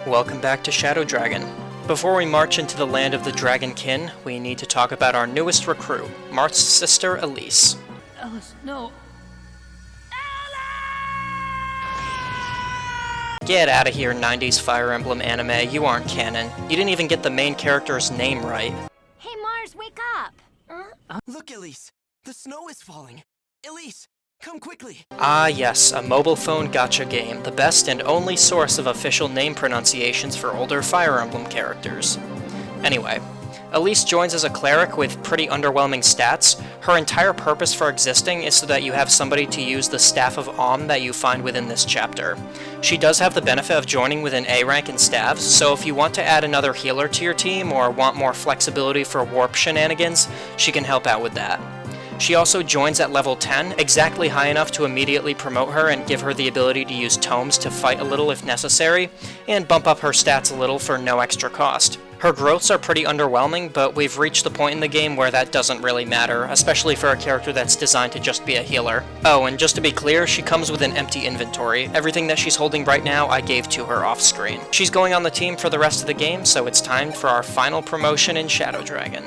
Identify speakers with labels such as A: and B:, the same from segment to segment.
A: Welcome back to Shadow Dragon. Before we march into the land of the Dragonkin, we need to talk about our newest recruit, Marth's sister, Elise.
B: Alice, no.
A: Get out of here, 90s Fire Emblem anime, you aren't canon. You didn't even get the main character's name right.
C: Hey Mars, wake up!
D: Look, Elise! The snow is falling! Elise, come quickly!
A: Ah yes, a mobile phone gacha game, the best and only source of official name pronunciations for older Fire Emblem characters. Anyway, Elise joins as a cleric with pretty underwhelming stats. Her entire purpose for existing is so that you have somebody to use the Staff of Om that you find within this chapter. She does have the benefit of joining with an A rank in staves, so if you want to add another healer to your team or want more flexibility for warp shenanigans, she can help out with that. She also joins at level 10, exactly high enough to immediately promote her and give her the ability to use tomes to fight a little if necessary, and bump up her stats a little for no extra cost. Her growths are pretty underwhelming, but we've reached the point in the game where that doesn't really matter, especially for a character that's designed to just be a healer. Oh, and just to be clear, she comes with an empty inventory. Everything that she's holding right now, I gave to her off-screen. She's going on the team for the rest of the game, so it's time for our final promotion in Shadow Dragon.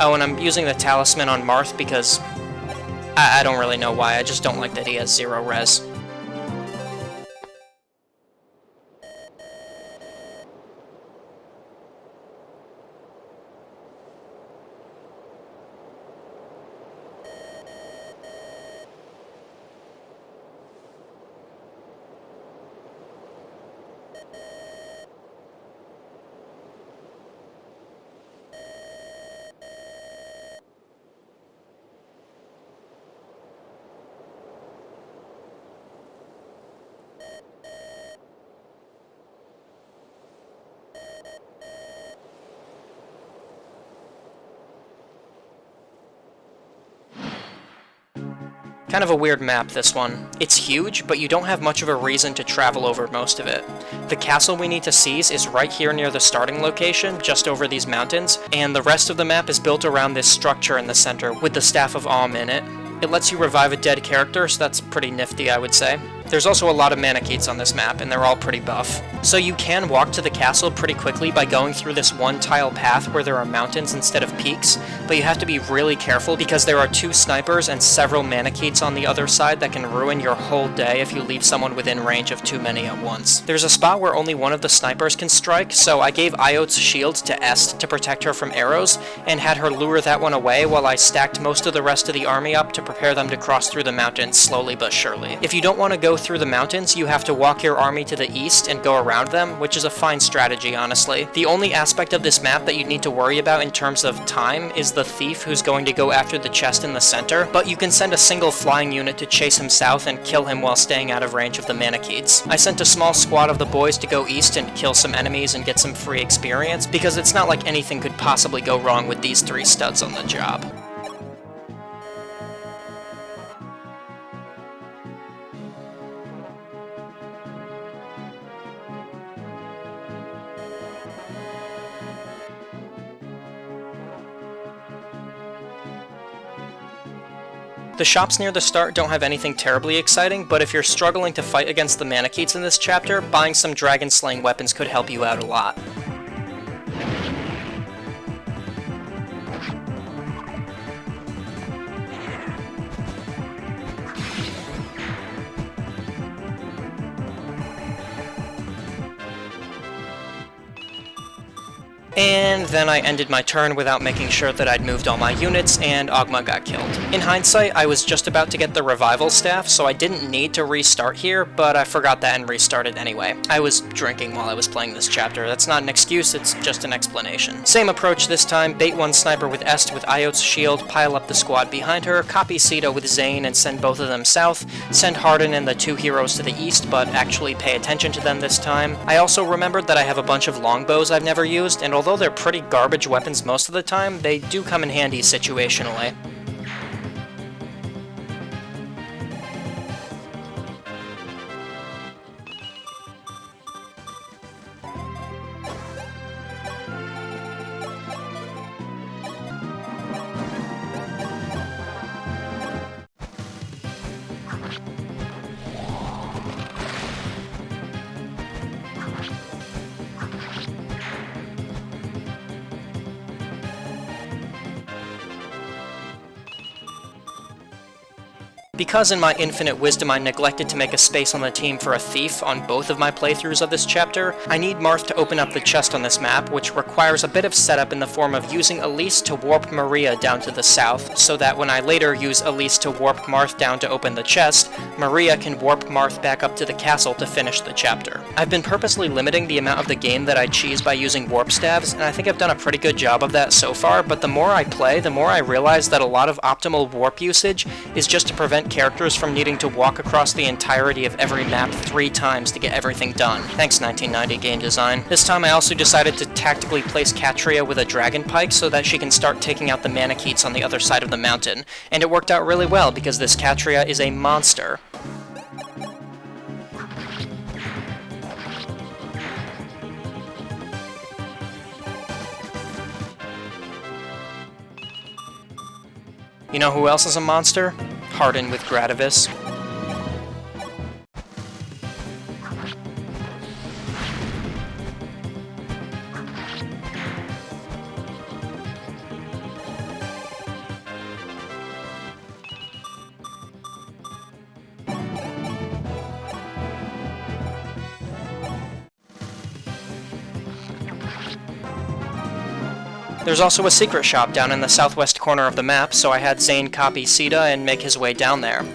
A: Oh, and I'm using the talisman on Marth because I don't really know why, I just don't like that he has 0 res. Kind of a weird map, this one. It's huge, but you don't have much of a reason to travel over most of it. The castle we need to seize is right here near the starting location, just over these mountains, and the rest of the map is built around this structure in the center, with the Staff of Om in it. It lets you revive a dead character, so that's pretty nifty, I would say. There's also a lot of Manicheets on this map, and they're all pretty buff. So you can walk to the castle pretty quickly by going through this one tile path where there are mountains instead of peaks, but you have to be really careful because there are 2 snipers and several Manicheets on the other side that can ruin your whole day if you leave someone within range of too many at once. There's a spot where only one of the snipers can strike, so I gave Iot's shield to Est to protect her from arrows, and had her lure that one away while I stacked most of the rest of the army up to prepare them to cross through the mountains slowly but surely. If you don't want to go through the mountains, you have to walk your army to the east and go around them, which is a fine strategy, honestly. The only aspect of this map that you need to worry about in terms of time is the thief who's going to go after the chest in the center, but you can send a single flying unit to chase him south and kill him while staying out of range of the Manicheets. I sent a small squad of the boys to go east and kill some enemies and get some free experience, because it's not like anything could possibly go wrong with these 3 studs on the job. The shops near the start don't have anything terribly exciting, but if you're struggling to fight against the Manicheets in this chapter, buying some dragon-slaying weapons could help you out a lot. And then I ended my turn without making sure that I'd moved all my units, and Ogma got killed. In hindsight, I was just about to get the revival staff, so I didn't need to restart here, but I forgot that and restarted anyway. I was drinking while I was playing this chapter. That's not an excuse, it's just an explanation. Same approach this time, bait one sniper with Est with Iot's shield, pile up the squad behind her, copy Sita with Zane and send both of them south, send Hardin and the 2 heroes to the east, but actually pay attention to them this time. I also remembered that I have a bunch of longbows I've never used, and although they're pretty garbage weapons most of the time, they do come in handy situationally. Because in my infinite wisdom I neglected to make a space on the team for a thief on both of my playthroughs of this chapter, I need Marth to open up the chest on this map, which requires a bit of setup in the form of using Elise to warp Maria down to the south, so that when I later use Elise to warp Marth down to open the chest, Maria can warp Marth back up to the castle to finish the chapter. I've been purposely limiting the amount of the game that I cheese by using warp stabs, and I think I've done a pretty good job of that so far, but the more I play, the more I realize that a lot of optimal warp usage is just to prevent characters from needing to walk across the entirety of every map 3 times to get everything done. Thanks 1990 game design. This time I also decided to tactically place Catria with a dragon pike so that she can start taking out the Manicheets on the other side of the mountain, and it worked out really well because this Catria is a monster. You know who else is a monster? Harden with Gradivis. There's also a secret shop down in the southwest corner of the map, so I had Zane copy Sita and make his way down there.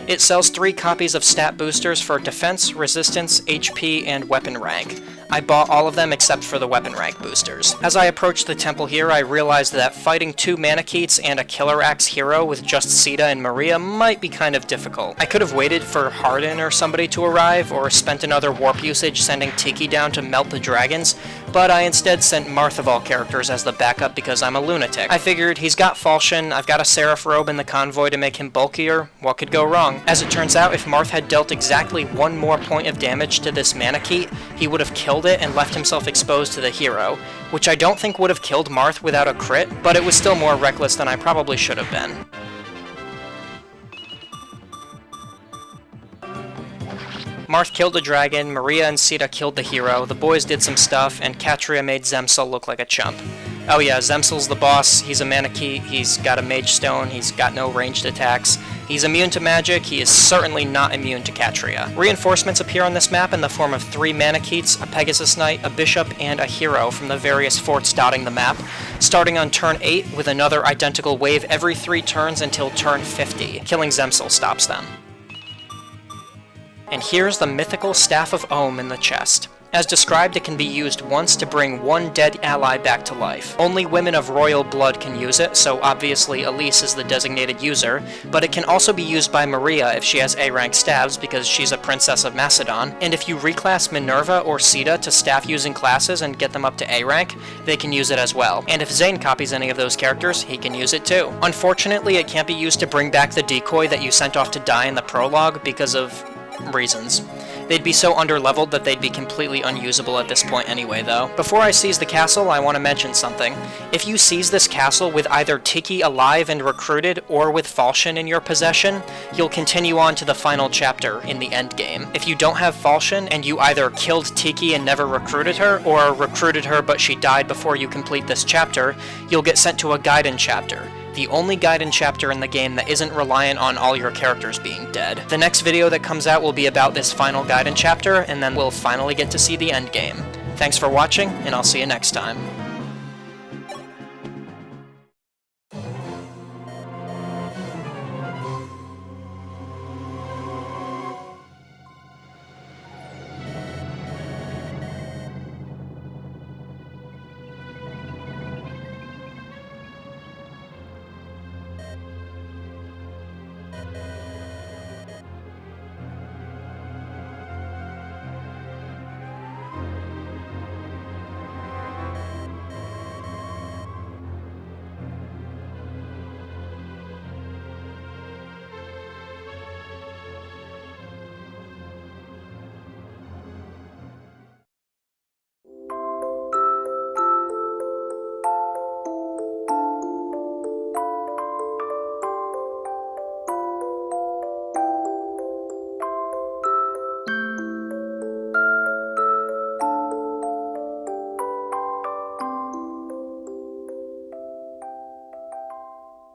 A: It sells 3 copies of stat boosters for defense, resistance, HP, and weapon rank. I bought all of them except for the weapon rank boosters. As I approached the temple here, I realized that fighting 2 Manicheets and a Killer Axe hero with just Sita and Maria might be kind of difficult. I could have waited for Harden or somebody to arrive, or spent another warp usage sending Tiki down to melt the dragons, but I instead sent Marth of all characters as the backup because I'm a lunatic. I figured he's got Falchion, I've got a Seraph robe in the convoy to make him bulkier, what could go wrong? As it turns out, if Marth had dealt exactly 1 more point of damage to this Manicheet, he would have killed it and left himself exposed to the hero, which I don't think would have killed Marth without a crit, but it was still more reckless than I probably should have been. Marth killed the dragon, Maria and Sita killed the hero, the boys did some stuff, and Catria made Zemsel look like a chump. Oh yeah, Zemsel's the boss, he's a Manicheet, he's got a Mage Stone, he's got no ranged attacks, he's immune to magic, he is certainly not immune to Catria. Reinforcements appear on this map in the form of 3 Manicheets, a Pegasus Knight, a Bishop, and a hero from the various forts dotting the map, starting on turn 8 with another identical wave every 3 turns until turn 50. Killing Zemsel stops them. And here's the mythical Staff of Ohm in the chest. As described, it can be used once to bring 1 dead ally back to life. Only women of royal blood can use it, so obviously Elise is the designated user, but it can also be used by Maria if she has A-rank staves because she's a princess of Macedon, and if you reclass Minerva or Sita to staff-using classes and get them up to A-rank, they can use it as well. And if Zane copies any of those characters, he can use it too. Unfortunately, it can't be used to bring back the decoy that you sent off to die in the prologue because of reasons. They'd be so underleveled that they'd be completely unusable at this point anyway, though. Before I seize the castle, I want to mention something. If you seize this castle with either Tiki alive and recruited, or with Falchion in your possession, you'll continue on to the final chapter in the endgame. If you don't have Falchion, and you either killed Tiki and never recruited her, or recruited her but she died before you complete this chapter, you'll get sent to a Gaiden chapter. The only Gaiden chapter in the game that isn't reliant on all your characters being dead. The next video that comes out will be about this final Gaiden chapter, and then we'll finally get to see the endgame. Thanks for watching, and I'll see you next time.